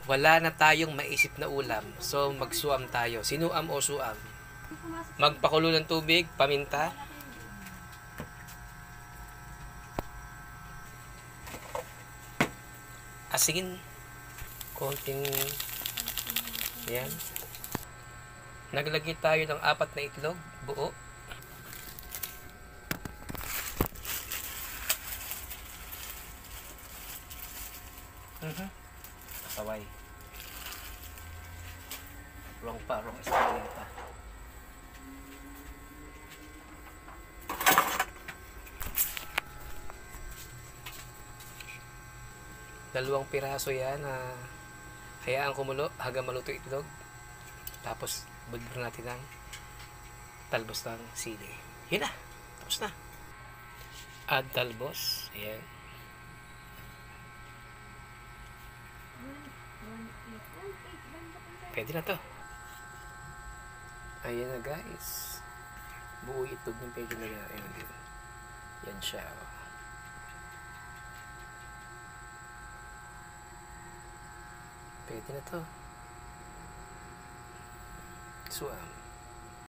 Wala na tayong maisip na ulam. So, magsuam tayo. Sinuam o suam? Magpakulo ng tubig, paminta. Asin. Konting, yan. Naglagay tayo ng 4 na itlog, buo. Pasaway. Wrong spelling pa. Dalawang piraso yan na hayaan kumulo hanggang maluto itlog. Tapos bulbul natin ng talbos ng sili. Yun na. Tapos na. Add talbos. Ayan. Pwede na to. Ayan na guys. Buo itlog ng pwede na yan. Ayan. Yan siya. Pwede na to. Suam.